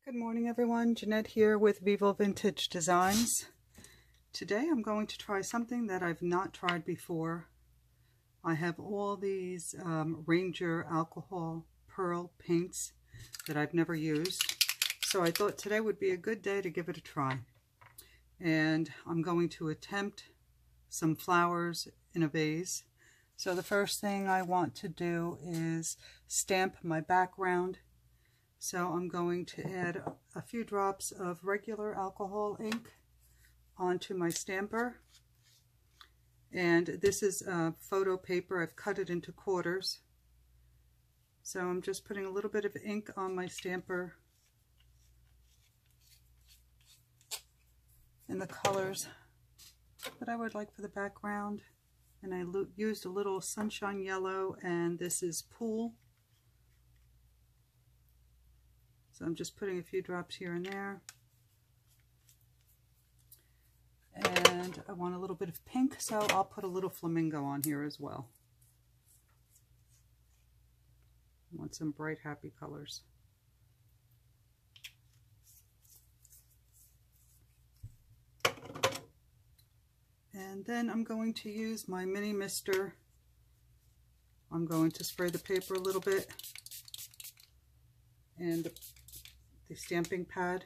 Good morning everyone, Jeanette here with Vivo Vintage Designs. Today I'm going to try something that I've not tried before. I have all these Ranger alcohol pearl paints that I've never used, so I thought today would be a good day to give it a try. And I'm going to attempt some flowers in a vase. So the first thing I want to do is stamp my background. So I'm going to add a few drops of regular alcohol ink onto my stamper. And this is photo paper. I've cut it into quarters. So I'm just putting a little bit of ink on my stamper in the colors that I would like for the background. And I used a little sunshine yellow, and this is Pool. So I'm just putting a few drops here and there. And I want a little bit of pink, so I'll put a little flamingo on here as well. I want some bright, happy colors. And then I'm going to use my mini mister. I'm going to spray the paper a little bit and the stamping pad.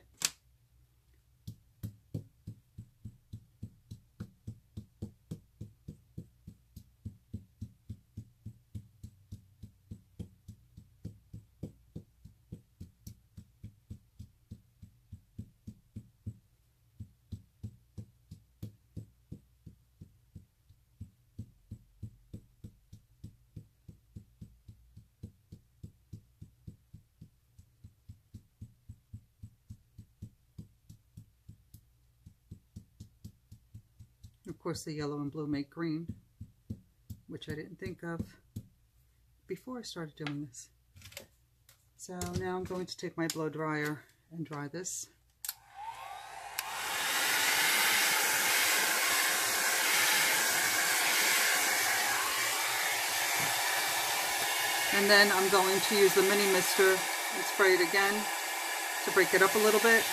Of course, the yellow and blue make green, which I didn't think of before I started doing this. So now I'm going to take my blow dryer and dry this. And then I'm going to use the mini mister and spray it again to break it up a little bit.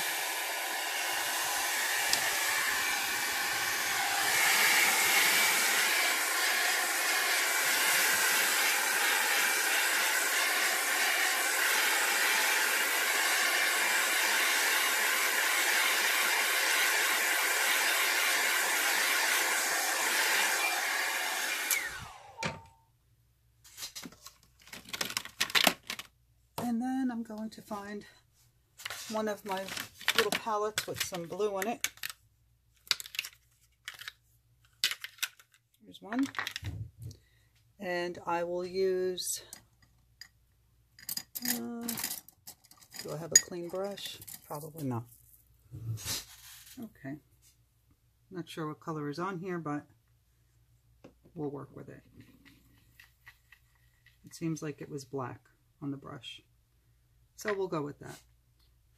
And then I'm going to find one of my little palettes with some blue in it. Here's one. And I will use, do I have a clean brush? Probably not. Okay. Not sure what color is on here, but we'll work with it. It seems like it was black on the brush. So we'll go with that.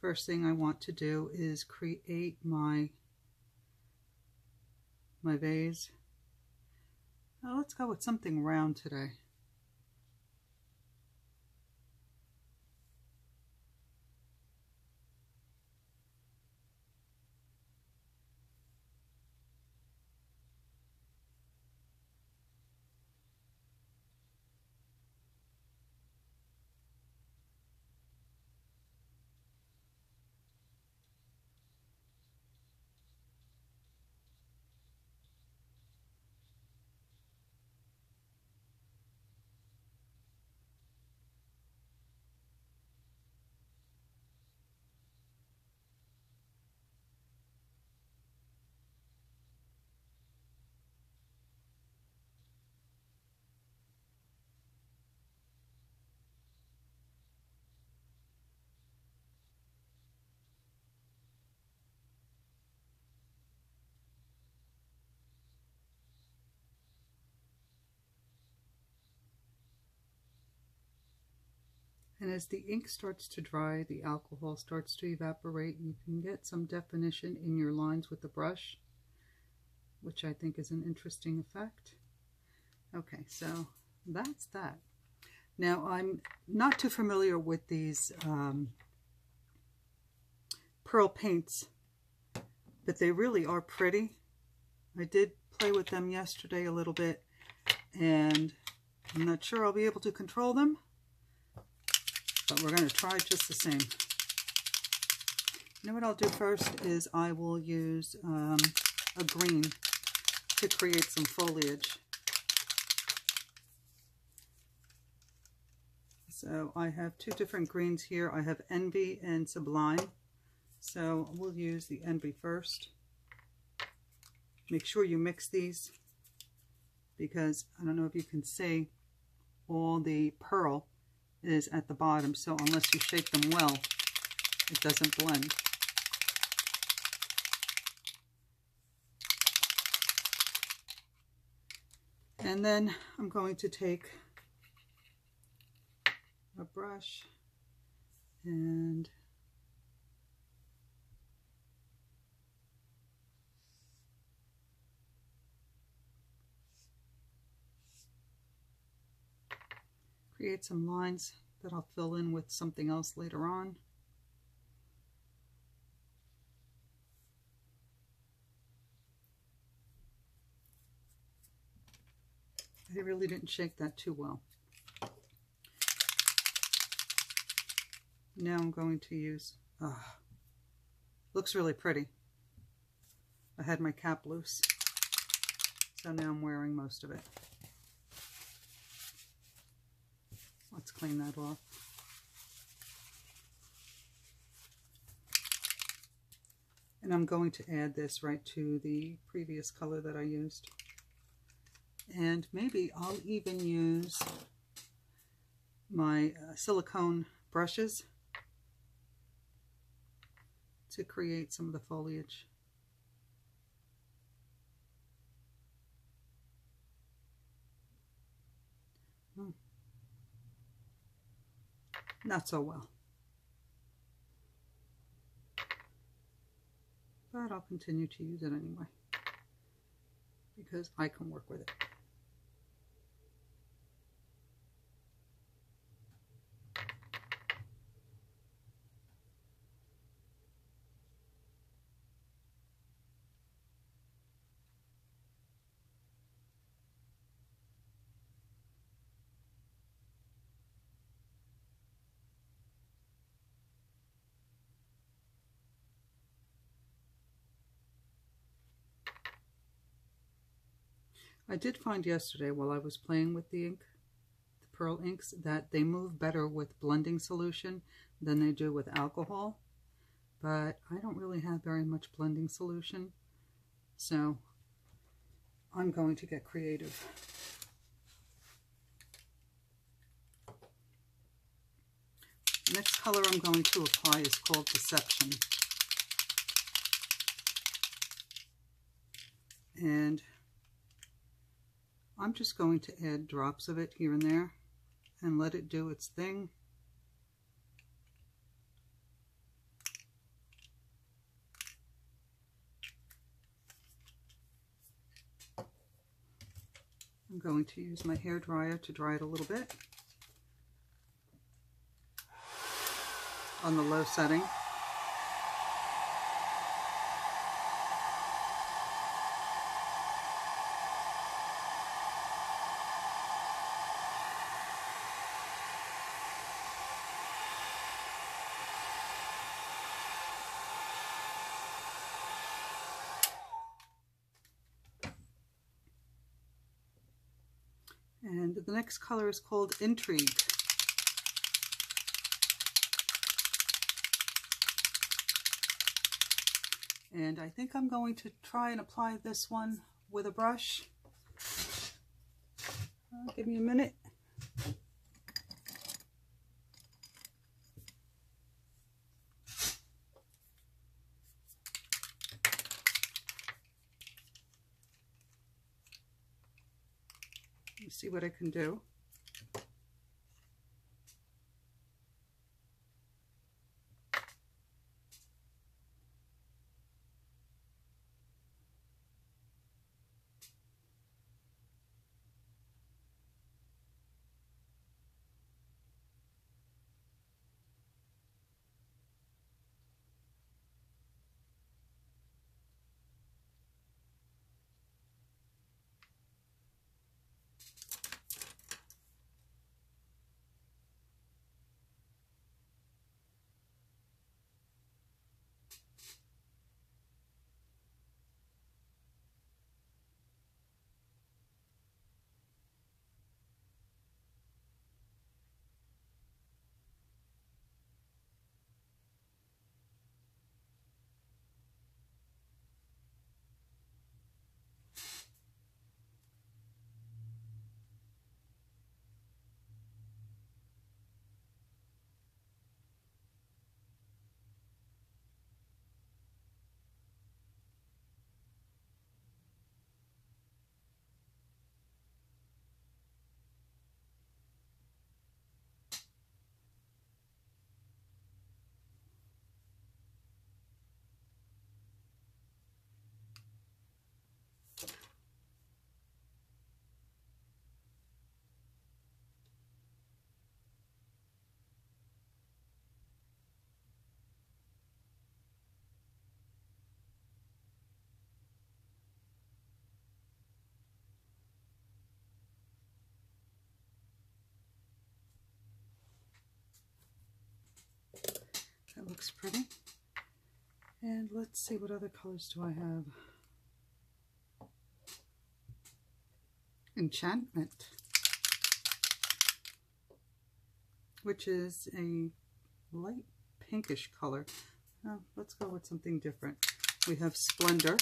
First thing I want to do is create my vase. Now let's go with something round today. And as the ink starts to dry, the alcohol starts to evaporate, you can get some definition in your lines with the brush, which I think is an interesting effect. Okay, so that's that. Now, I'm not too familiar with these pearl paints, but they really are pretty. I did play with them yesterday a little bit, and I'm not sure I'll be able to control them, but we're going to try just the same. You know what I'll do first is I will use a green to create some foliage. So I have two different greens here. I have Envy and Sublime. So we'll use the Envy first. Make sure you mix these, because I don't know if you can see, all the pearl is at the bottom. So unless you shake them well, it doesn't blend. And then I'm going to take a brush and create some lines that I'll fill in with something else later on. I really didn't shake that too well. Now I'm going to use, looks really pretty. I had my cap loose, so now I'm wearing most of it. Let's clean that off. And I'm going to add this right to the previous color that I used. And maybe I'll even use my silicone brushes to create some of the foliage. Not so well, but I'll continue to use it anyway, because I can work with it. I did find yesterday while I was playing with the ink, the pearl inks, that they move better with blending solution than they do with alcohol. But I don't really have very much blending solution, so I'm going to get creative. The next color I'm going to apply is called Deception. And I'm just going to add drops of it here and there and let it do its thing. I'm going to use my hair dryer to dry it a little bit on the low setting. And the next color is called Intrigue. And I think I'm going to try and apply this one with a brush. Give me a minute. See what I can do. looks pretty. And let's see, what other colors do I have? Enchantment, which is a light pinkish color. Let's go with something different. We have Splendor.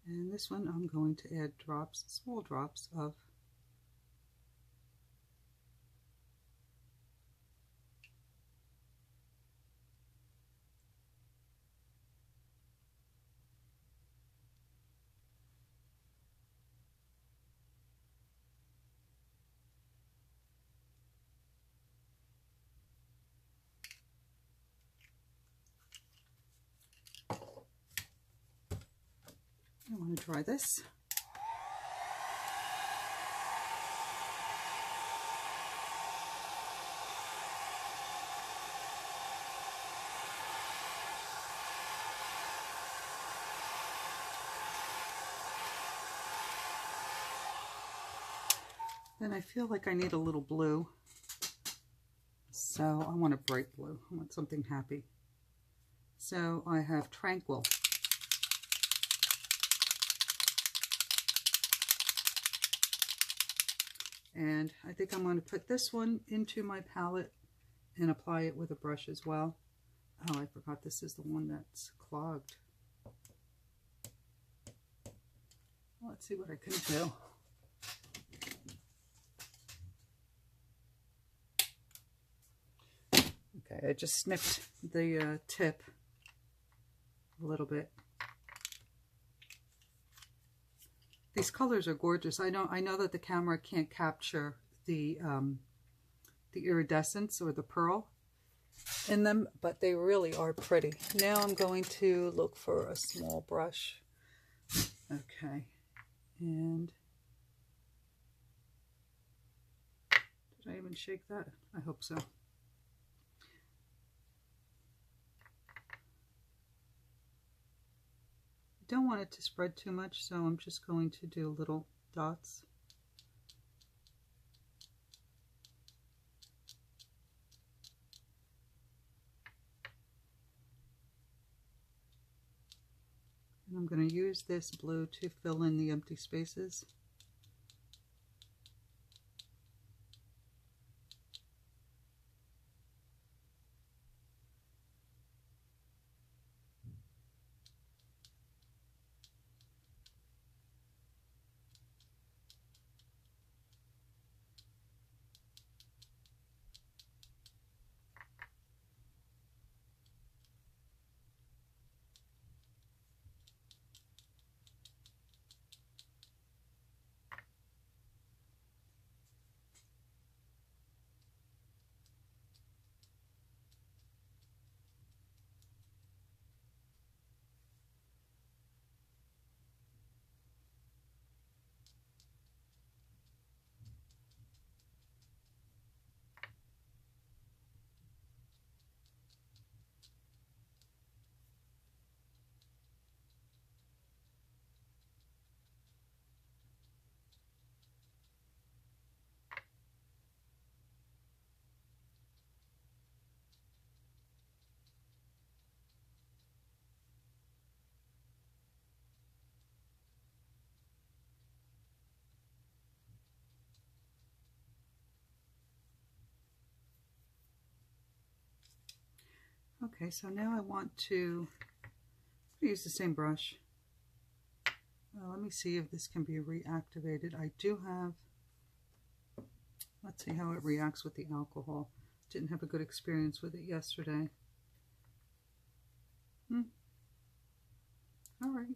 And this one I'm going to add drops, small drops of I want to try this. Then I feel like I need a little blue. So I want a bright blue. I want something happy. So I have Tranquil. And I think I'm going to put this one into my palette and apply it with a brush as well. Oh, I forgot this is the one that's clogged. Let's see what I can do. Okay, I just snipped the tip a little bit. These colors are gorgeous. I know that the camera can't capture the iridescence or the pearl in them, but they really are pretty. Now I'm going to look for a small brush. Okay, and did I even shake that? I hope so. Don't want it to spread too much, so I'm just going to do little dots. And I'm going to use this blue to fill in the empty spaces. Okay, so now I want to use the same brush. Let me see if this can be reactivated. I do have, let's see how it reacts with the alcohol. Didn't have a good experience with it yesterday. All right.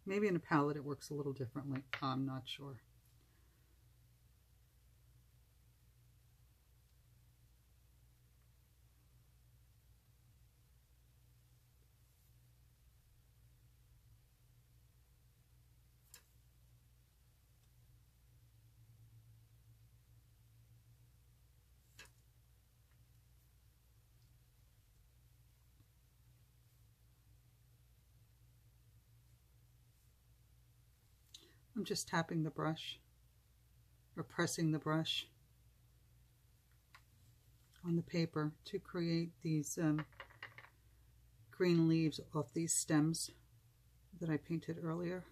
Maybe in a palette it works a little differently. I'm not sure. I'm just tapping the brush or pressing the brush on the paper to create these green leaves off these stems that I painted earlier.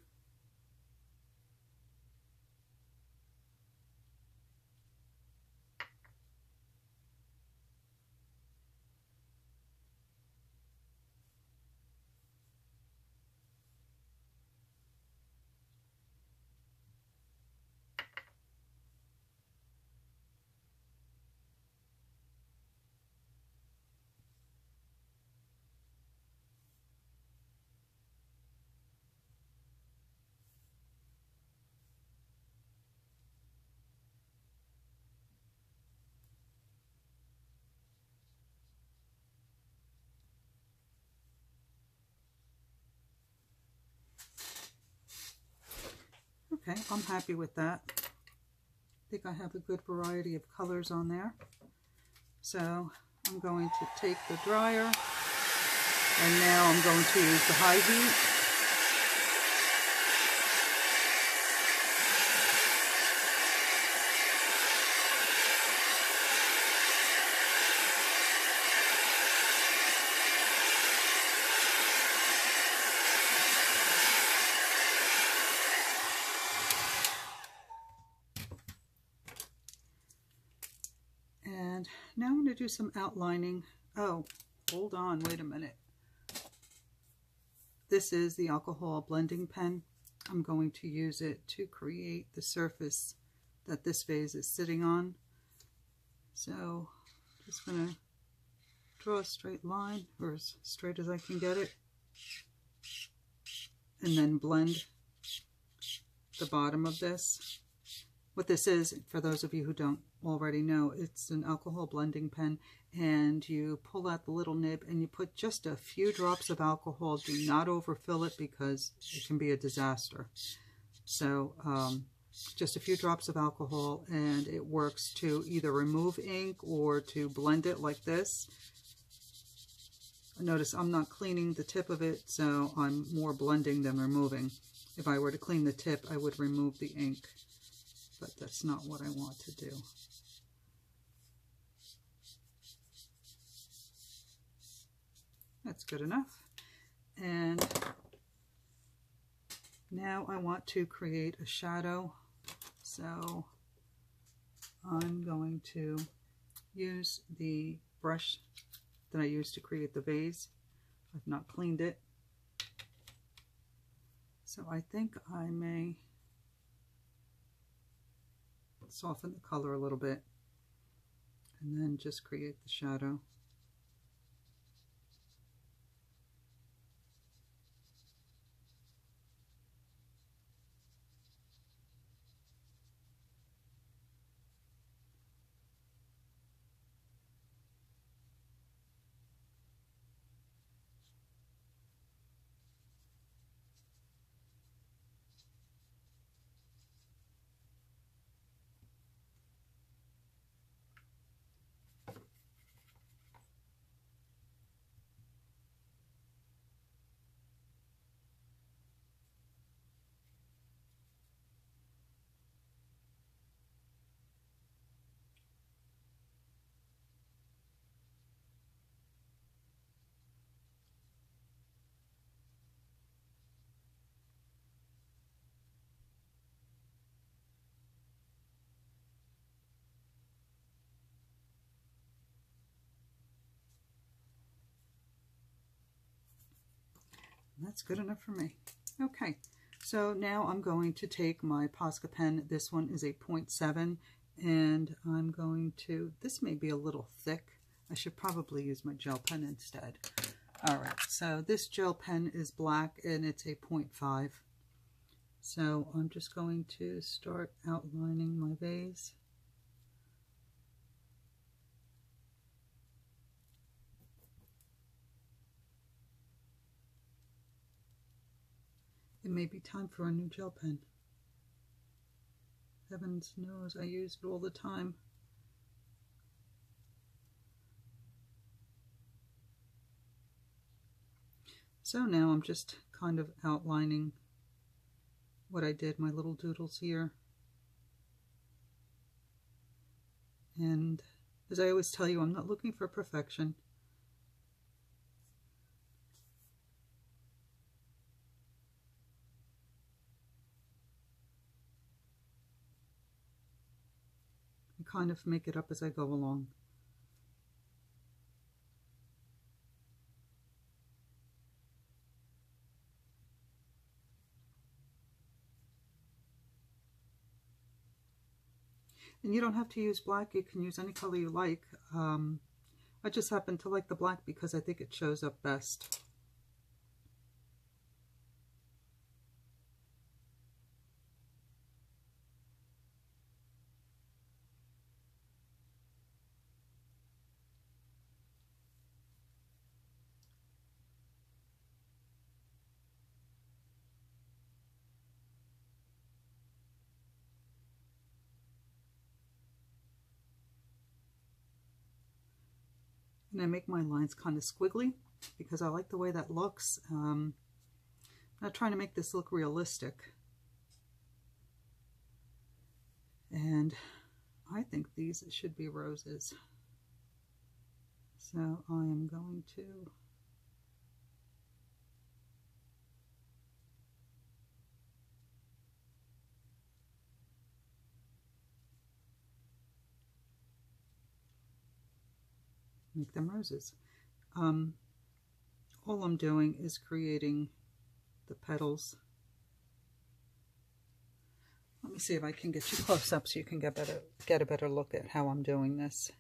Okay, I'm happy with that. I think I have a good variety of colors on there. So I'm going to take the dryer, and now I'm going to use the high heat. And now I'm going to do some outlining. Oh, hold on, wait a minute. This is the alcohol blending pen. I'm going to use it to create the surface that this vase is sitting on. So I'm just going to draw a straight line, or as straight as I can get it, and then blend the bottom of this. What this is, for those of you who don't already know, it's an alcohol blending pen, and you pull out the little nib and you put just a few drops of alcohol. Do not overfill it because it can be a disaster. So just a few drops of alcohol, and it works to either remove ink or to blend it like this. Notice I'm not cleaning the tip of it, so I'm more blending than removing. If I were to clean the tip, I would remove the ink, but that's not what I want to do. That's good enough. And now I want to create a shadow. So I'm going to use the brush that I used to create the vase. I've not cleaned it. So I think I may soften the color a little bit and then just create the shadow. That's good enough for me. Okay, so now I'm going to take my Posca pen. This one is a 0.7, and I'm going to, this may be a little thick. I should probably use my gel pen instead. All right, so this gel pen is black and it's a 0.5. So I'm just going to start outlining my vase. It may be time for a new gel pen. Heavens knows I use it all the time. So now I'm just kind of outlining what I did, my little doodles here. And as I always tell you, I'm not looking for perfection. I kind of make it up as I go along. And you don't have to use black, you can use any color you like. I just happen to like the black because I think it shows up best. And I make my lines kind of squiggly because I like the way that looks. I'm not trying to make this look realistic. And I think these should be roses. So I am going to make them roses. All I'm doing is creating the petals. Let me see if I can get you close up so you can get a better look at how I'm doing this.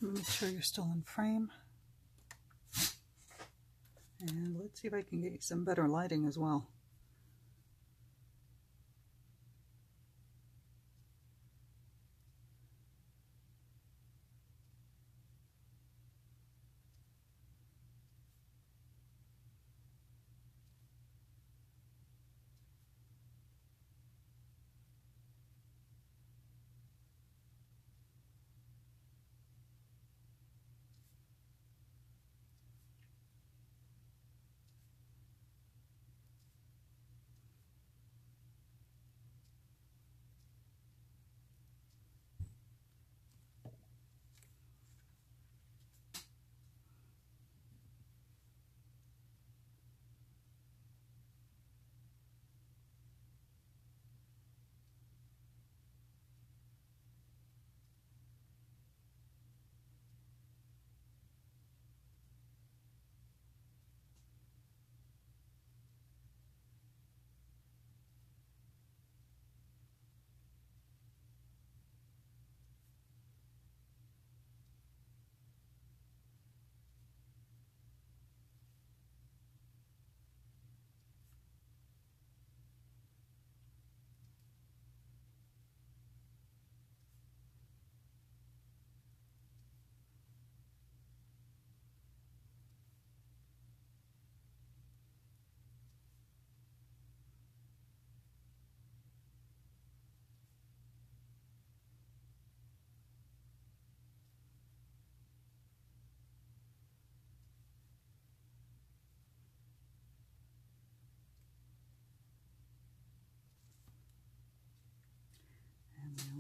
Make sure you're still in frame. And let's see if I can get you some better lighting as well.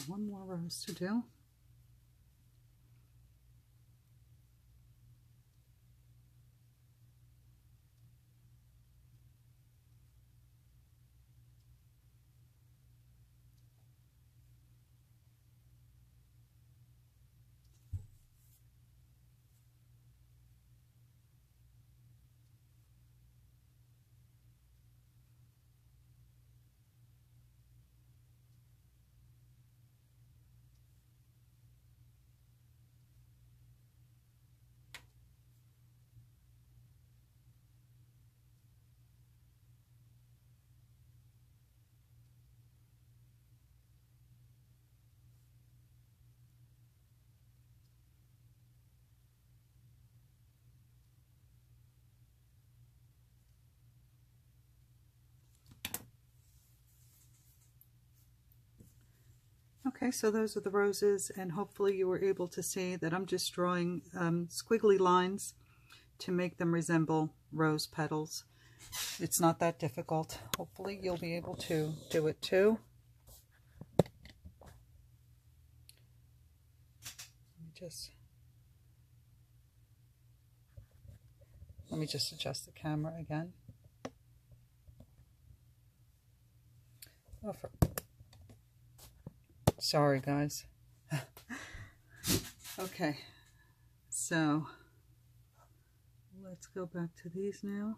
One more rose to do. Okay, so those are the roses, and hopefully you were able to see that I'm just drawing squiggly lines to make them resemble rose petals. It's not that difficult. Hopefully you'll be able to do it too. Let me just adjust the camera again. Oh, sorry guys. Okay, so let's go back to these now.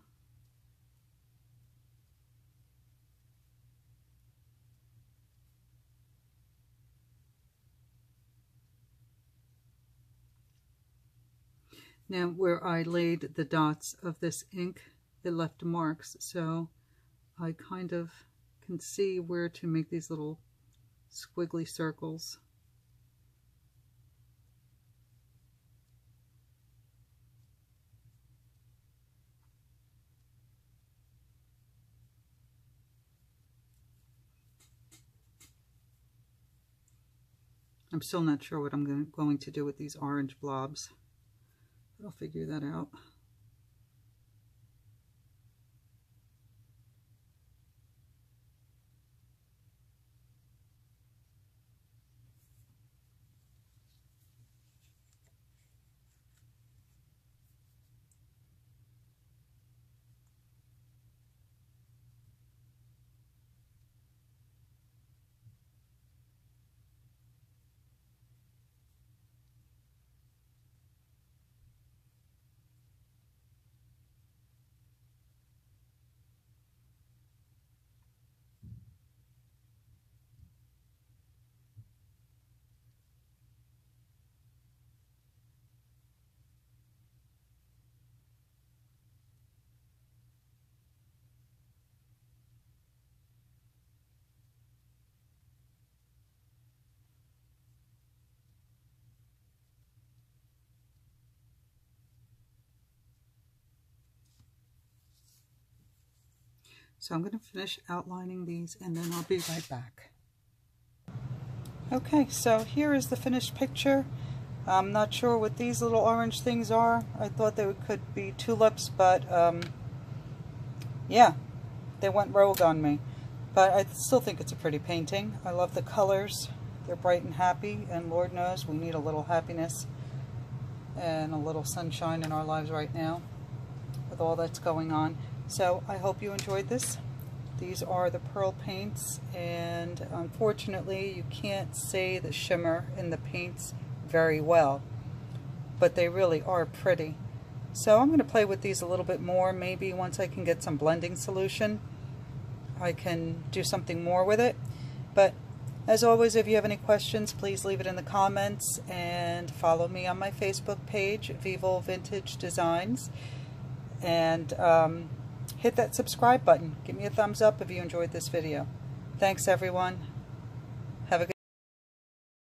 Now, where I laid the dots of this ink, it left marks, so I kind of can see where to make these little squiggly circles. I'm still not sure what I'm going to do with these orange blobs. I'll figure that out. So I'm going to finish outlining these and then I'll be right back. Okay, so here is the finished picture. I'm not sure what these little orange things are. I thought they could be tulips, but yeah, they went rogue on me. But I still think it's a pretty painting. I love the colors. They're bright and happy, and Lord knows we need a little happiness and a little sunshine in our lives right now with all that's going on. So I hope you enjoyed this. These are the pearl paints, and unfortunately you can't see the shimmer in the paints very well, but they really are pretty. So I'm going to play with these a little bit more. Maybe once I can get some blending solution, I can do something more with it. But as always, if you have any questions, please leave it in the comments, and follow me on my Facebook page, Vivo Vintage Designs, and hit that subscribe button. Give me a thumbs up if you enjoyed this video. Thanks everyone.